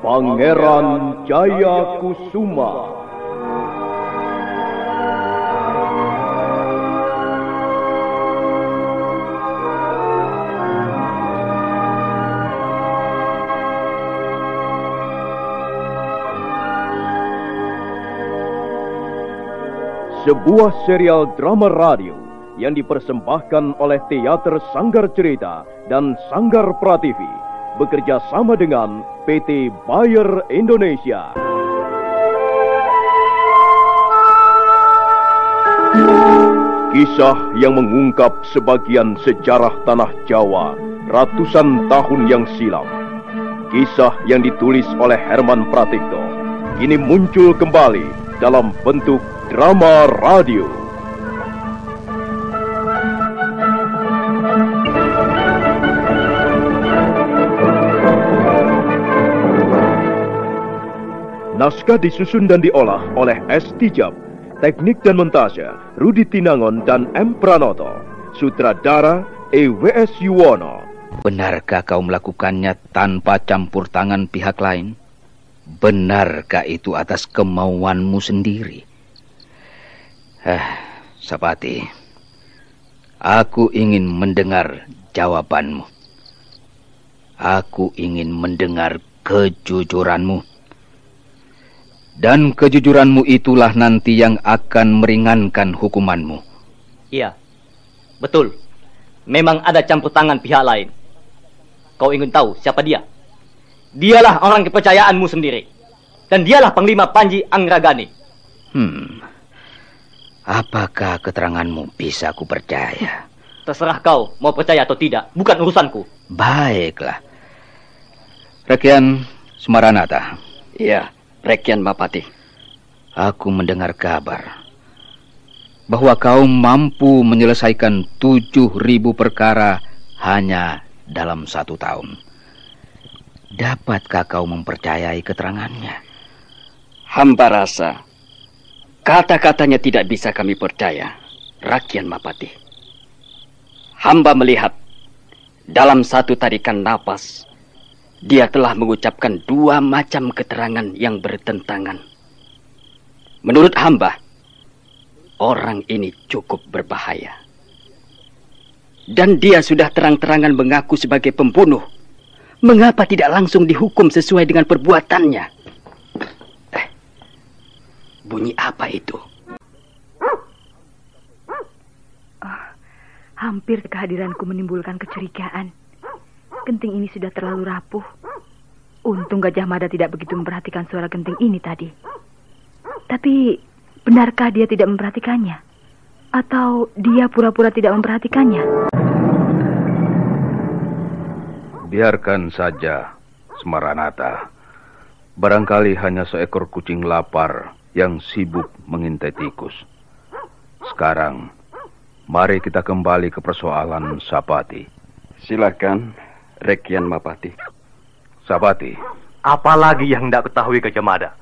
Pangeran Jayakusuma. Sebuah serial drama radio yang dipersembahkan oleh Teater Sanggar Cerita dan Sanggar Prativi bekerja sama dengan PT Bayer Indonesia. Kisah yang mengungkap sebagian sejarah tanah Jawa ratusan tahun yang silam. Kisah yang ditulis oleh Herman Pratikto kini muncul kembali dalam bentuk drama radio. Naskah disusun dan diolah oleh S. Tijab, teknik dan montase Rudi Tinangon dan M. Pranoto, sutradara E.W.S. Yuwono. Benarkah kau melakukannya tanpa campur tangan pihak lain? Benarkah itu atas kemauanmu sendiri? Sapati, aku ingin mendengar jawabanmu. Aku ingin mendengar kejujuranmu. Dan kejujuranmu itulah nanti yang akan meringankan hukumanmu. Iya, betul. Memang ada campur tangan pihak lain. Kau ingin tahu siapa dia? Dialah orang kepercayaanmu sendiri. Dan dialah Panglima Panji Angragani. Apakah keteranganmu bisa ku percaya? Terserah kau mau percaya atau tidak. Bukan urusanku. Baiklah. Rekian Semaranata. Iya, Rekian Mapati. Aku mendengar kabar bahwa kau mampu menyelesaikan 7.000 perkara hanya dalam 1 tahun. Dapatkah kau mempercayai keterangannya? Hamba rasa kata-katanya tidak bisa kami percaya, Rakian Mapati. Hamba melihat dalam satu tarikan napas, dia telah mengucapkan 2 macam keterangan yang bertentangan. Menurut hamba, orang ini cukup berbahaya. Dan dia sudah terang-terangan mengaku sebagai pembunuh. Mengapa tidak langsung dihukum sesuai dengan perbuatannya? Bunyi apa itu? Hampir kehadiranku menimbulkan kecurigaan. Genting ini sudah terlalu rapuh. Untung Gajah Mada tidak begitu memperhatikan suara genting ini tadi. Tapi benarkah dia tidak memperhatikannya? Atau dia pura-pura tidak memperhatikannya? Biarkan saja, Semaranata. Barangkali hanya seekor kucing lapar yang sibuk mengintai tikus. Sekarang, mari kita kembali ke persoalan Sapati. Silakan, Rekian Mapati. Sapati. Apalagi yang hendak ketahui Gajah Mada?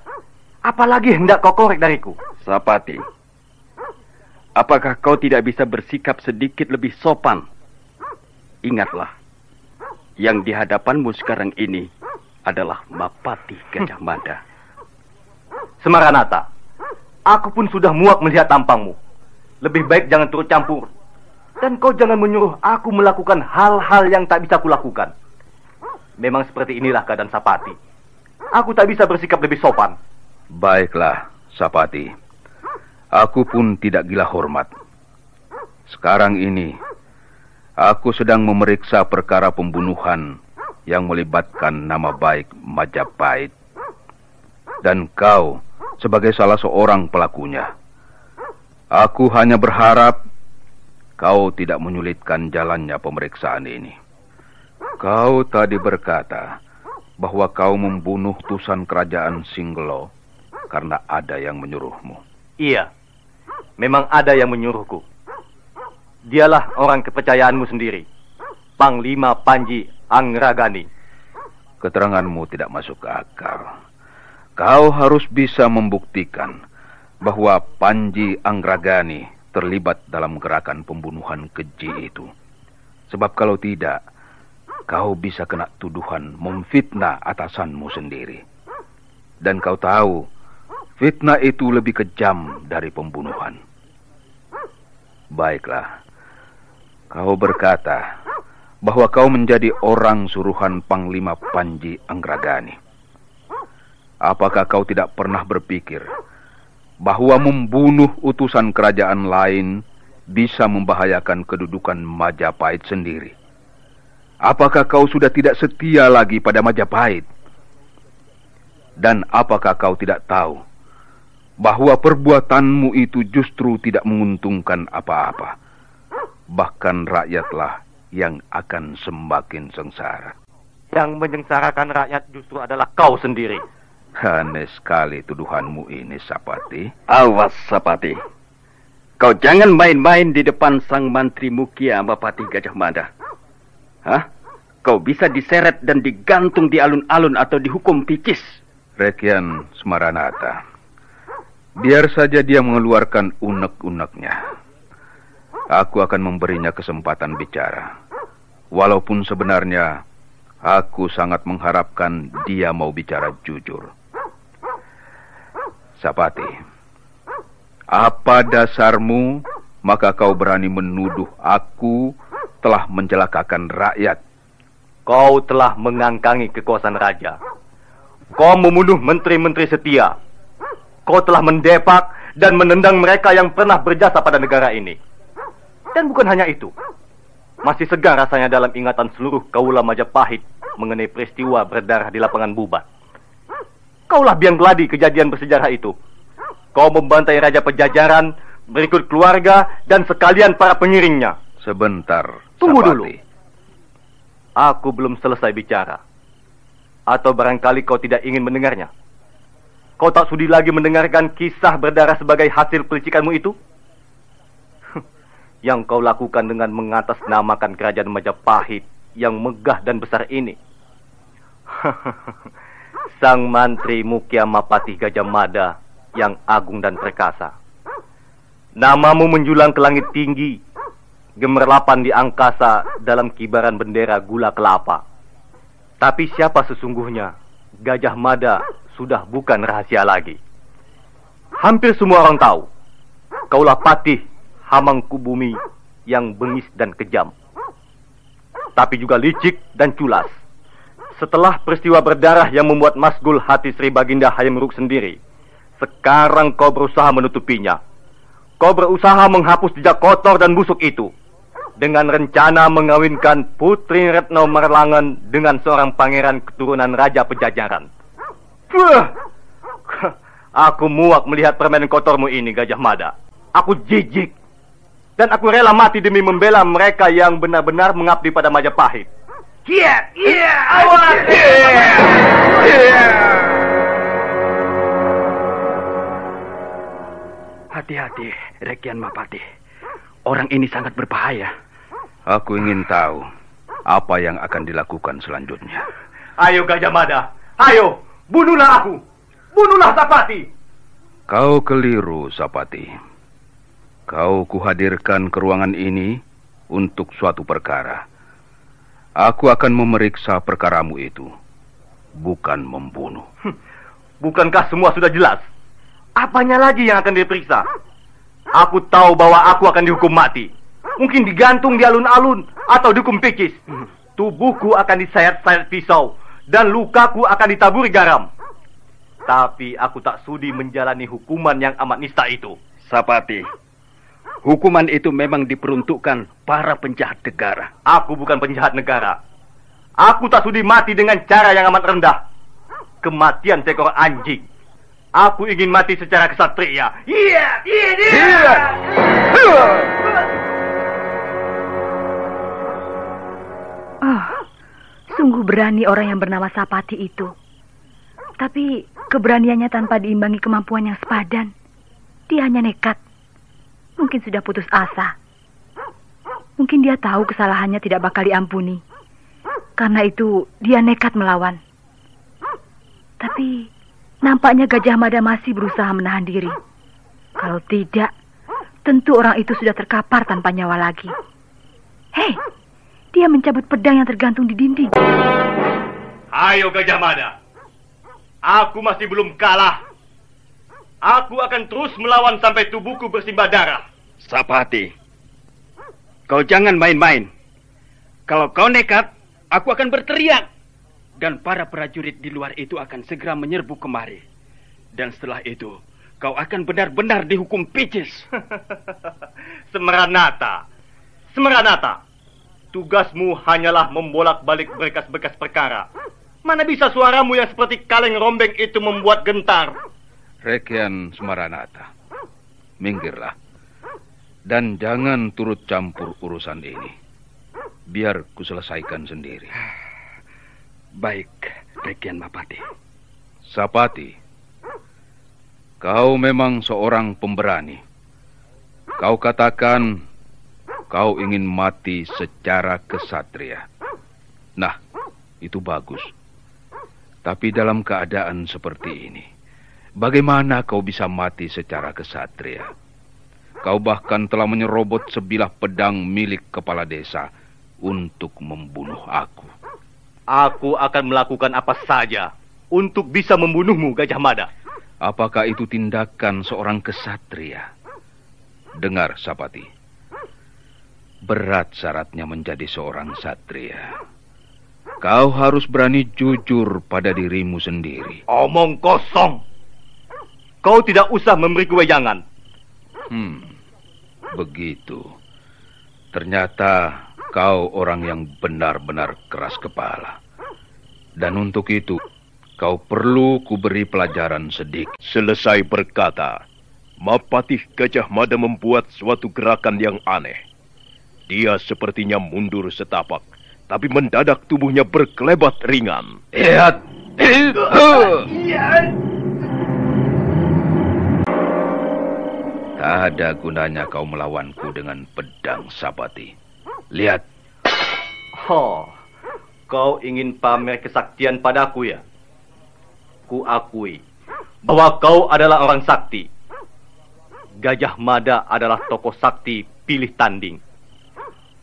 Apalagi hendak kau korek dariku? Sapati, apakah kau tidak bisa bersikap sedikit lebih sopan? Ingatlah, yang di hadapanmu sekarang ini adalah Mapati Gajah Mada. Semaranata, aku pun sudah muak melihat tampangmu. Lebih baik jangan turut campur. Dan kau jangan menyuruh aku melakukan hal-hal yang tak bisa kulakukan. Memang seperti inilah keadaan Sapati. Aku tak bisa bersikap lebih sopan. Baiklah, Sapati. Aku pun tidak gila hormat. Sekarang ini, aku sedang memeriksa perkara pembunuhan yang melibatkan nama baik Majapahit. Dan kau sebagai salah seorang pelakunya. Aku hanya berharap kau tidak menyulitkan jalannya pemeriksaan ini. Kau tadi berkata bahwa kau membunuh Tusan Kerajaan Singgelo karena ada yang menyuruhmu. Iya, memang ada yang menyuruhku. Dialah orang kepercayaanmu sendiri, Panglima Panji Angragani. Keteranganmu tidak masuk akal. Kau harus bisa membuktikan bahwa Panji Angragani terlibat dalam gerakan pembunuhan keji itu. Sebab kalau tidak, kau bisa kena tuduhan memfitnah atasanmu sendiri. Dan kau tahu, fitnah itu lebih kejam dari pembunuhan. Baiklah, kau berkata bahwa kau menjadi orang suruhan Panglima Panji Anggragani. Apakah kau tidak pernah berpikir bahwa membunuh utusan kerajaan lain bisa membahayakan kedudukan Majapahit sendiri? Apakah kau sudah tidak setia lagi pada Majapahit? Dan apakah kau tidak tahu bahwa perbuatanmu itu justru tidak menguntungkan apa-apa? Bahkan rakyatlah yang akan semakin sengsara. Yang menyengsarakan rakyat justru adalah kau sendiri. Aneh sekali tuduhanmu ini, Sapati. Awas, Sapati. Kau jangan main-main di depan sang Mantri Mukia Mapati Gajah Mada. Hah? Kau bisa diseret dan digantung di alun-alun atau dihukum picis. Rekian Semaranata, biar saja dia mengeluarkan unek-uneknya. Aku akan memberinya kesempatan bicara. Walaupun sebenarnya aku sangat mengharapkan dia mau bicara jujur. Sapati, apa dasarmu maka kau berani menuduh aku telah mencelakakan rakyat? Kau telah mengangkangi kekuasaan raja. Kau membunuh menteri-menteri setia. Kau telah mendepak dan menendang mereka yang pernah berjasa pada negara ini. Dan bukan hanya itu. Masih segar rasanya dalam ingatan seluruh kaula Majapahit mengenai peristiwa berdarah di lapangan Bubat. Kaulah biang keladi kejadian bersejarah itu. Kau membantai Raja Pajajaran, berikut keluarga, dan sekalian para pengiringnya. Sebentar, tunggu Sapati. dulu. Aku belum selesai bicara. Atau barangkali kau tidak ingin mendengarnya? Kau tak sudi lagi mendengarkan kisah berdarah sebagai hasil pelicikanmu itu? Yang kau lakukan dengan mengatasnamakan kerajaan Majapahit yang megah dan besar ini. Sang Mantri Mukia Mapati Gajah Mada yang agung dan perkasa. Namamu menjulang ke langit tinggi, gemerlapan di angkasa dalam kibaran bendera gula kelapa. Tapi siapa sesungguhnya Gajah Mada sudah bukan rahasia lagi. Hampir semua orang tahu. Kaulah patih Hamangkubumi yang bengis dan kejam. Tapi juga licik dan culas. Setelah peristiwa berdarah yang membuat masgul hati Sri Baginda Hayam Wuruk sendiri, sekarang kau berusaha menutupinya. Kau berusaha menghapus jejak kotor dan busuk itu dengan rencana mengawinkan Putri Retno Marlangan dengan seorang pangeran keturunan Raja Pajajaran. Aku muak melihat permainan kotormu ini, Gajah Mada. Aku jijik. Dan aku rela mati demi membela mereka yang benar-benar mengabdi pada Majapahit. Hati-hati, Rekian Mapati. Orang ini sangat berbahaya. Aku ingin tahu apa yang akan dilakukan selanjutnya. Ayo Gajah Mada, ayo, bunuhlah aku. Bunuhlah Sapati. Kau keliru, Sapati. Kau kuhadirkan ke ruangan ini untuk suatu perkara. Aku akan memeriksa perkaramu itu, bukan membunuh. Bukankah semua sudah jelas? Apanya lagi yang akan diperiksa? Aku tahu bahwa aku akan dihukum mati. Mungkin digantung di alun-alun atau dihukum picis. Tubuhku akan disayat-sayat pisau dan lukaku akan ditaburi garam. Tapi aku tak sudi menjalani hukuman yang amat nista itu. Sapati, hukuman itu memang diperuntukkan para penjahat negara. Aku bukan penjahat negara. Aku tak sudi mati dengan cara yang amat rendah. Kematian seekor anjing. Aku ingin mati secara kesatria. Oh, sungguh berani orang yang bernama Sapati itu. Tapi keberaniannya tanpa diimbangi kemampuan yang sepadan. Dia hanya nekat. Mungkin sudah putus asa. Mungkin dia tahu kesalahannya tidak bakal diampuni. Karena itu dia nekat melawan. Tapi nampaknya Gajah Mada masih berusaha menahan diri. Kalau tidak, tentu orang itu sudah terkapar tanpa nyawa lagi. Hei, dia mencabut pedang yang tergantung di dinding. Ayo Gajah Mada. Aku masih belum kalah. Aku akan terus melawan sampai tubuhku bersimbah darah. Sapati, kau jangan main-main. Kalau kau nekat, aku akan berteriak. Dan para prajurit di luar itu akan segera menyerbu kemari. Dan setelah itu, kau akan benar-benar dihukum picis. Semeranata. Semeranata. Tugasmu hanyalah membolak-balik berkas-berkas perkara. Mana bisa suaramu yang seperti kaleng rombeng itu membuat gentar? Rekian Semeranata, minggirlah. Dan jangan turut campur urusan ini. Biar ku selesaikan sendiri. Baik, Rekian Mapati. Sapati, kau memang seorang pemberani. Kau katakan kau ingin mati secara kesatria. Nah, itu bagus. Tapi dalam keadaan seperti ini, bagaimana kau bisa mati secara kesatria? Kau bahkan telah menyerobot sebilah pedang milik kepala desa untuk membunuh aku. Aku akan melakukan apa saja untuk bisa membunuhmu, Gajah Mada. Apakah itu tindakan seorang kesatria? Dengar, Sapati. Berat syaratnya menjadi seorang satria. Kau harus berani jujur pada dirimu sendiri. Omong kosong. Kau tidak usah memberi wejangan. Begitu. Ternyata kau orang yang benar-benar keras kepala. Dan untuk itu, kau perlu kuberi pelajaran sedikit. Selesai berkata, Mapatih Gajah Mada membuat suatu gerakan yang aneh. Dia sepertinya mundur setapak, tapi mendadak tubuhnya berkelebat ringan. Tak ada gunanya kau melawanku dengan pedang, Sapati. Lihat. Kau ingin pamer kesaktian padaku ya? Ku akui bahwa kau adalah orang sakti. Gajah Mada adalah tokoh sakti pilih tanding.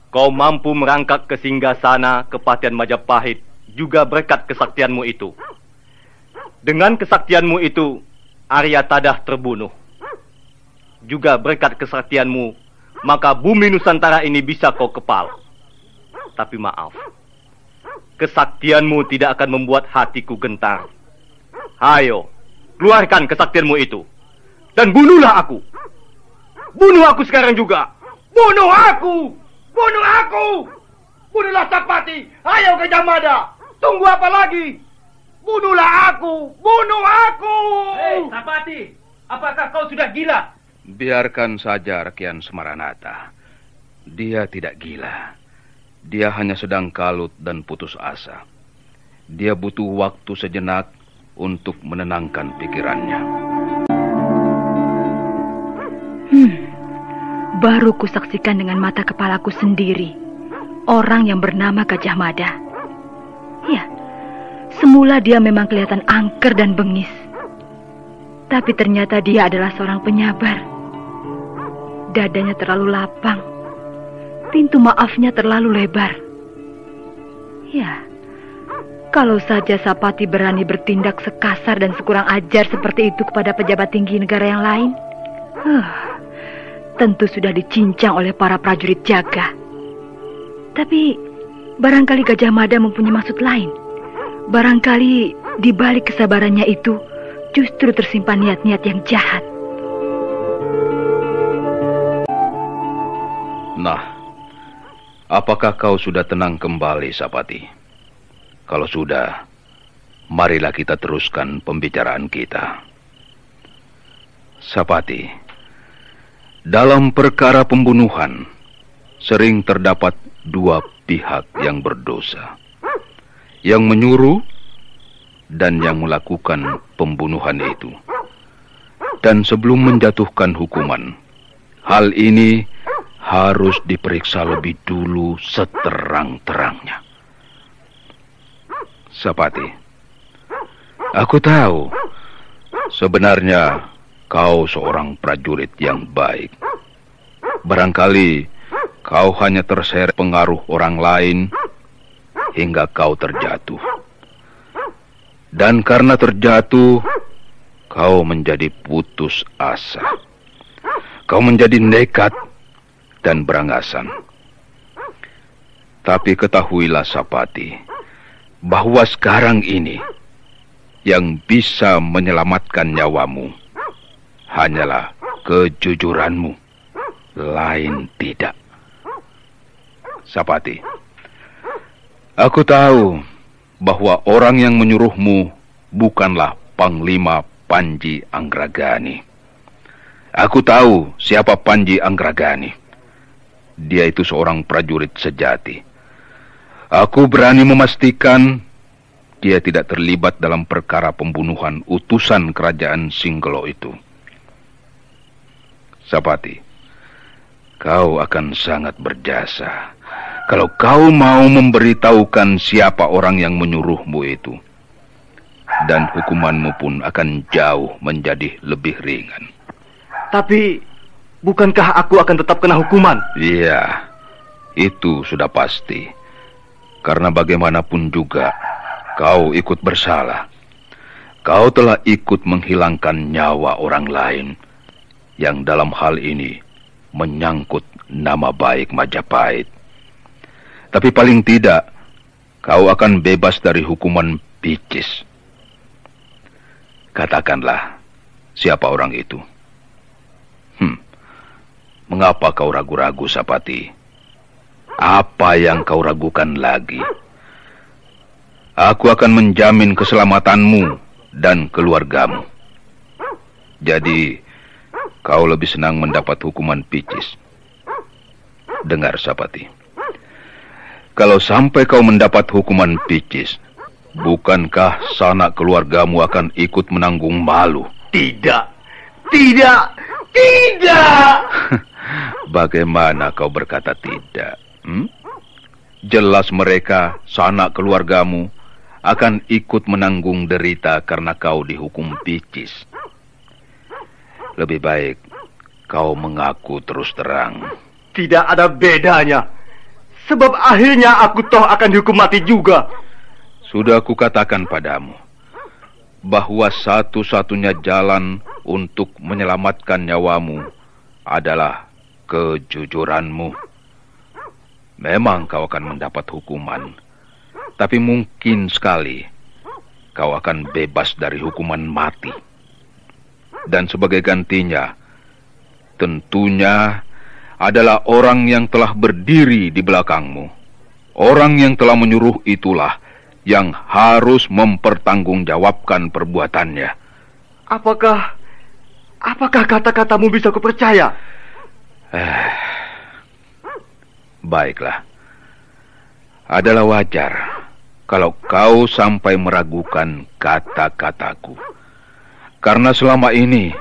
Kau mampu merangkak ke singgasana Kepatihan Majapahit juga berkat kesaktianmu itu. Dengan kesaktianmu itu, Arya Tadah terbunuh. Juga berkat kesaktianmu, maka bumi Nusantara ini bisa kau kepal. Tapi maaf, kesaktianmu tidak akan membuat hatiku gentar. Ayo, keluarkan kesaktianmu itu. Dan bunuhlah aku. Bunuh aku sekarang juga. Bunuh aku! Bunuh aku! Bunuhlah Sapati! Ayo Gajah Mada! Tunggu apa lagi? Bunuhlah aku! Bunuh aku! Hei, Sapati! Apakah kau sudah gila? Biarkan saja Rekian Semeranata. Dia tidak gila. Dia hanya sedang kalut dan putus asa. Dia butuh waktu sejenak untuk menenangkan pikirannya. Baru kusaksikan dengan mata kepalaku sendiri orang yang bernama Gajah Mada. Ya, semula dia memang kelihatan angker dan bengis. Tapi ternyata dia adalah seorang penyabar. Dadanya terlalu lapang. Pintu maafnya terlalu lebar. Ya, kalau saja Sapati berani bertindak sekasar dan sekurang ajar seperti itu kepada pejabat tinggi negara yang lain, tentu sudah dicincang oleh para prajurit jaga. Tapi barangkali Gajah Mada mempunyai maksud lain. Barangkali di balik kesabarannya itu justru tersimpan niat-niat yang jahat. Nah, apakah kau sudah tenang kembali, Sapati? Kalau sudah, marilah kita teruskan pembicaraan kita. Sapati, dalam perkara pembunuhan, sering terdapat dua pihak yang berdosa. Yang menyuruh dan yang melakukan pembunuhan itu. Dan sebelum menjatuhkan hukuman, hal ini harus diperiksa lebih dulu seterang-terangnya. Sapati, aku tahu sebenarnya kau seorang prajurit yang baik. Barangkali kau hanya terseret pengaruh orang lain hingga kau terjatuh. Dan karena terjatuh, kau menjadi putus asa. Kau menjadi nekat dan berangasan. Tapi ketahuilah Sapati, bahwa sekarang ini yang bisa menyelamatkan nyawamu hanyalah kejujuranmu, lain tidak. Sapati, aku tahu bahwa orang yang menyuruhmu bukanlah Panglima Panji Anggragani. Aku tahu siapa Panji Anggragani. Dia itu seorang prajurit sejati. Aku berani memastikan dia tidak terlibat dalam perkara pembunuhan utusan kerajaan Singgolo itu. Sapati, kau akan sangat berjasa kalau kau mau memberitahukan siapa orang yang menyuruhmu itu. Dan hukumanmu pun akan jauh menjadi lebih ringan. Tapi, bukankah aku akan tetap kena hukuman? Iya, itu sudah pasti. Karena bagaimanapun juga, kau ikut bersalah. Kau telah ikut menghilangkan nyawa orang lain, yang dalam hal ini menyangkut nama baik Majapahit. Tapi paling tidak, kau akan bebas dari hukuman picis. Katakanlah, siapa orang itu? Mengapa kau ragu-ragu, Sapati? Apa yang kau ragukan lagi? Aku akan menjamin keselamatanmu dan keluargamu. Jadi, kau lebih senang mendapat hukuman picis. Dengar, Sapati. Kalau sampai kau mendapat hukuman picis, bukankah sanak keluargamu akan ikut menanggung malu? Tidak. Tidak. Tidak. Bagaimana kau berkata tidak? Jelas mereka, sanak keluargamu, akan ikut menanggung derita karena kau dihukum picis. Lebih baik kau mengaku terus terang. Tidak ada bedanya. Sebab akhirnya aku toh akan dihukum mati juga. Sudah kukatakan padamu bahwa satu-satunya jalan untuk menyelamatkan nyawamu adalah kejujuranmu. Memang kau akan mendapat hukuman, tapi mungkin sekali kau akan bebas dari hukuman mati. Dan sebagai gantinya, tentunya adalah orang yang telah berdiri di belakangmu. Orang yang telah menyuruh itulah yang harus mempertanggungjawabkan perbuatannya. Apakah kata-katamu bisa kupercaya? Baiklah. Adalah wajar kalau kau sampai meragukan kata-kataku. Karena selama ini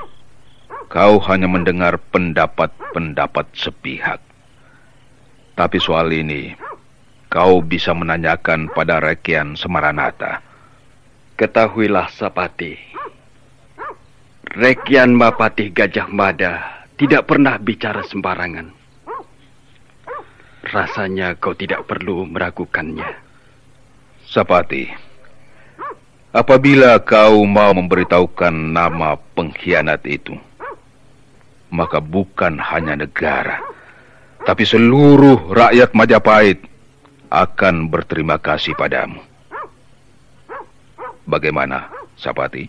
kau hanya mendengar pendapat-pendapat sepihak. Tapi soal ini kau bisa menanyakan pada Rekian Semaranata. Ketahuilah, Sapati, Rekian Mapatih Gajah Mada tidak pernah bicara sembarangan. Rasanya kau tidak perlu meragukannya. Sapati, apabila kau mau memberitahukan nama pengkhianat itu, maka bukan hanya negara, tapi seluruh rakyat Majapahit akan berterima kasih padamu. Bagaimana, Sapati?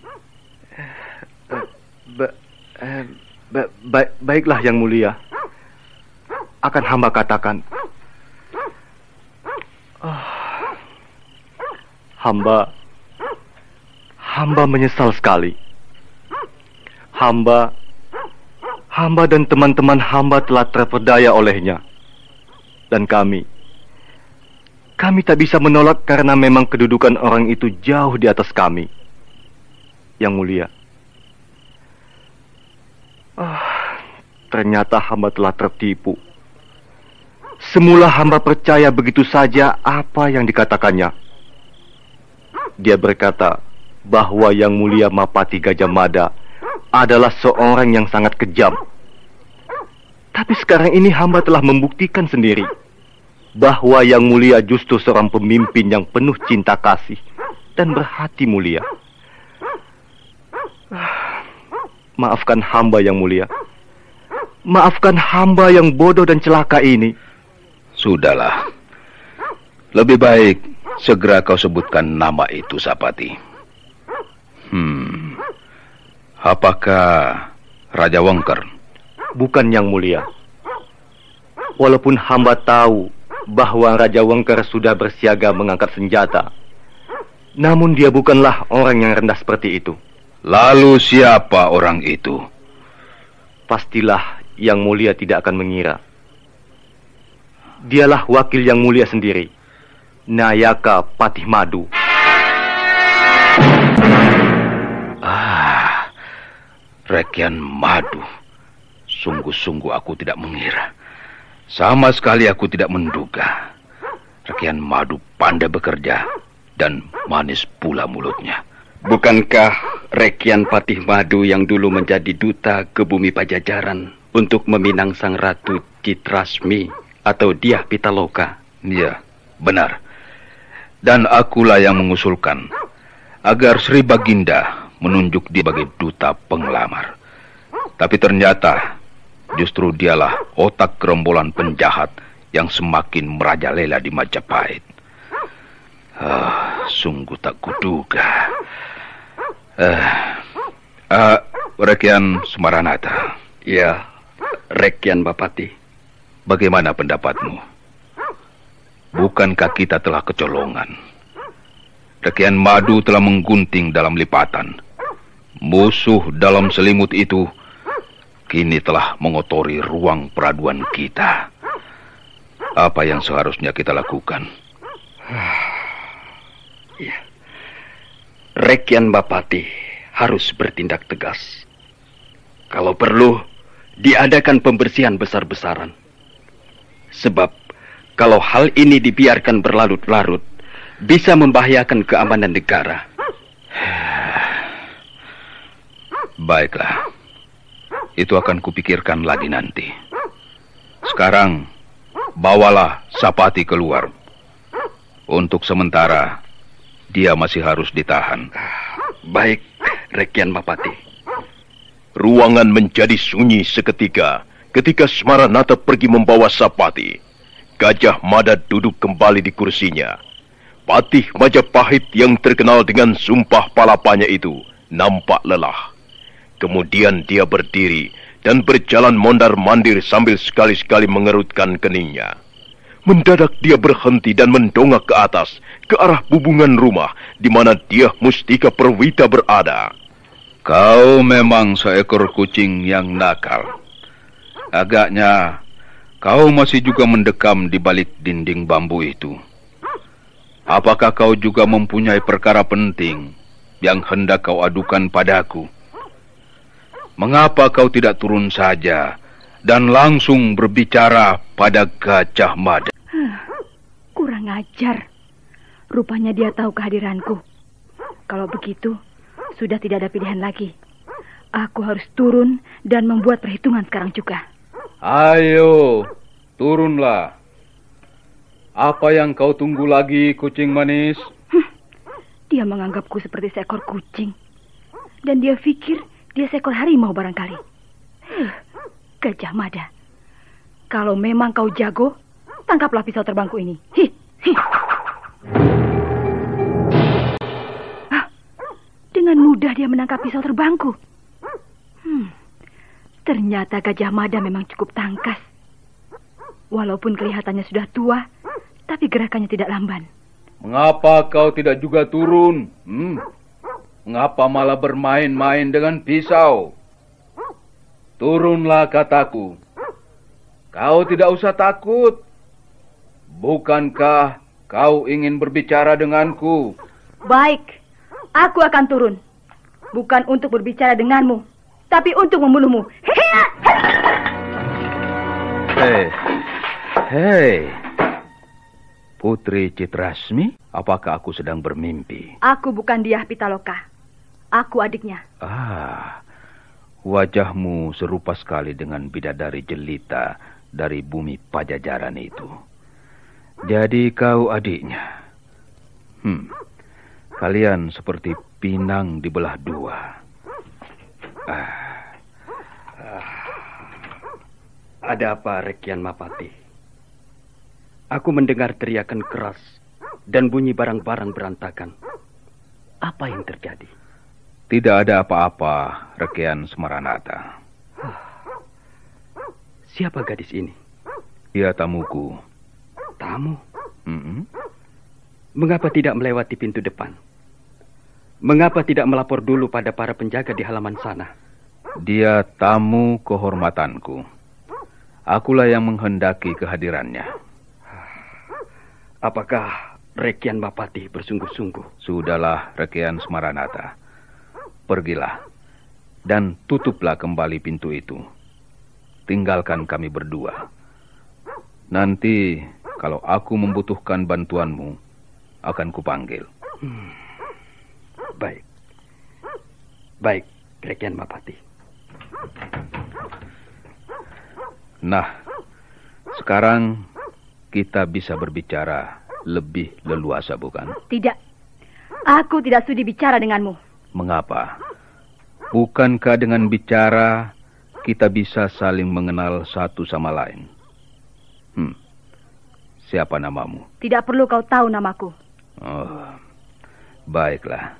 Baiklah, Yang Mulia. Akan hamba katakan. Hamba menyesal sekali. Hamba dan teman-teman hamba telah terperdaya olehnya. Dan kami tak bisa menolak karena memang kedudukan orang itu jauh di atas kami. Yang Mulia. Ternyata hamba telah tertipu. Semula hamba percaya begitu saja apa yang dikatakannya. Dia berkata bahwa Yang Mulia Mapatih Gajah Mada adalah seorang yang sangat kejam. Tapi sekarang ini hamba telah membuktikan sendiri bahwa Yang Mulia justru seorang pemimpin yang penuh cinta kasih dan berhati mulia. Maafkan hamba yang mulia. Maafkan hamba yang bodoh dan celaka ini. Sudahlah. Lebih baik segera kau sebutkan nama itu, Sapati. Apakah Raja Wengker? Bukan, yang mulia. Walaupun hamba tahu bahwa Raja Wengker sudah bersiaga mengangkat senjata, namun dia bukanlah orang yang rendah seperti itu. Lalu siapa orang itu? Pastilah yang mulia tidak akan mengira. Dialah wakil yang mulia sendiri, Nayaka Patih Madu. Rekian Madu. Sungguh-sungguh aku tidak mengira. Sama sekali aku tidak menduga. Rekian Madu pandai bekerja dan manis pula mulutnya. Bukankah Rekian Patih Madu yang dulu menjadi duta ke bumi Pajajaran untuk meminang sang ratu Citrasmi atau Dyah Pitaloka? Iya, benar. Dan akulah yang mengusulkan agar Sri Baginda menunjuk dia sebagai duta penglamar. Tapi ternyata justru dialah otak gerombolan penjahat yang semakin merajalela di Majapahit. Sungguh tak kuduga. Rekian Semaranata. Ya, Rekian Bapati. Bagaimana pendapatmu? Bukankah kita telah kecolongan? Rekian Madu telah menggunting dalam lipatan. Musuh dalam selimut itu kini telah mengotori ruang peraduan kita. Apa yang seharusnya kita lakukan? Ya. Rekian Bapati harus bertindak tegas. Kalau perlu, diadakan pembersihan besar-besaran. Sebab kalau hal ini dibiarkan berlarut-larut, bisa membahayakan keamanan negara. Baiklah. Itu akan kupikirkan lagi nanti. Sekarang, bawalah Sapati keluar. Untuk sementara, dia masih harus ditahan. Baik, Rekian Bapati. Ruangan menjadi sunyi seketika ketika Semaranata pergi membawa Sapati. Gajah Mada duduk kembali di kursinya. Patih Majapahit yang terkenal dengan sumpah palapanya itu nampak lelah. Kemudian dia berdiri dan berjalan mondar-mandir sambil sekali-sekali mengerutkan keningnya. Mendadak dia berhenti dan mendongak ke atas, ke arah bubungan rumah di mana Dyah Mustika Perwita berada. Kau memang seekor kucing yang nakal. Agaknya kau masih juga mendekam di balik dinding bambu itu. Apakah kau juga mempunyai perkara penting yang hendak kau adukan padaku? Mengapa kau tidak turun saja dan langsung berbicara pada Gajah Mada? Kurang ajar. Rupanya dia tahu kehadiranku. Kalau begitu, sudah tidak ada pilihan lagi. Aku harus turun dan membuat perhitungan sekarang juga. Ayo, turunlah. Apa yang kau tunggu lagi, kucing manis? Dia menganggapku seperti seekor kucing. Dan dia pikir dia seekor harimau barangkali. Gajah Mada, kalau memang kau jago, tangkaplah pisau terbangku ini. Dengan mudah dia menangkap pisau terbangku. Ternyata Gajah Mada memang cukup tangkas. Walaupun kelihatannya sudah tua, tapi gerakannya tidak lamban. Mengapa kau tidak juga turun? Mengapa malah bermain-main dengan pisau? Turunlah, kataku. Kau tidak usah takut. Bukankah kau ingin berbicara denganku? Baik, aku akan turun. Bukan untuk berbicara denganmu, tapi untuk membunuhmu. Hei. Putri Citrasmi, apakah aku sedang bermimpi? Aku bukan Dyah Pitaloka. Aku adiknya. Wajahmu serupa sekali dengan bidadari jelita dari bumi Pajajaran itu. Jadi kau adiknya. Kalian seperti pinang dibelah dua. Ada apa, Rekian Mapati? Aku mendengar teriakan keras dan bunyi barang-barang berantakan. Apa yang terjadi? Tidak ada apa-apa, Rekian Semaranata. Siapa gadis ini? Dia tamuku. Tamu? Mengapa tidak melewati pintu depan? Mengapa tidak melapor dulu pada para penjaga di halaman sana? Dia tamu kehormatanku. Akulah yang menghendaki kehadirannya. Apakah Rekian Mapati bersungguh-sungguh? Sudahlah, Rekian Semaranata. Pergilah dan tutuplah kembali pintu itu. Tinggalkan kami berdua. Nanti kalau aku membutuhkan bantuanmu, akan kupanggil. Baik. Baik, Rekian Mapati. Nah, sekarang kita bisa berbicara lebih leluasa, bukan? Tidak. Aku tidak sudi bicara denganmu. Mengapa? Bukankah dengan bicara kita bisa saling mengenal satu sama lain? Siapa namamu? Tidak perlu kau tahu namaku. Oh, baiklah.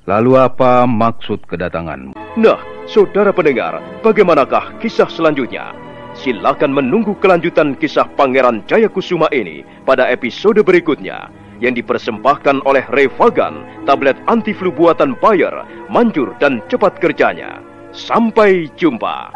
Lalu apa maksud kedatanganmu? Nah, saudara pendengar, bagaimanakah kisah selanjutnya? Silakan menunggu kelanjutan kisah Pangeran Jayakusuma ini pada episode berikutnya yang dipersembahkan oleh Revagan, tablet anti flu buatan Bayer, manjur dan cepat kerjanya. Sampai jumpa.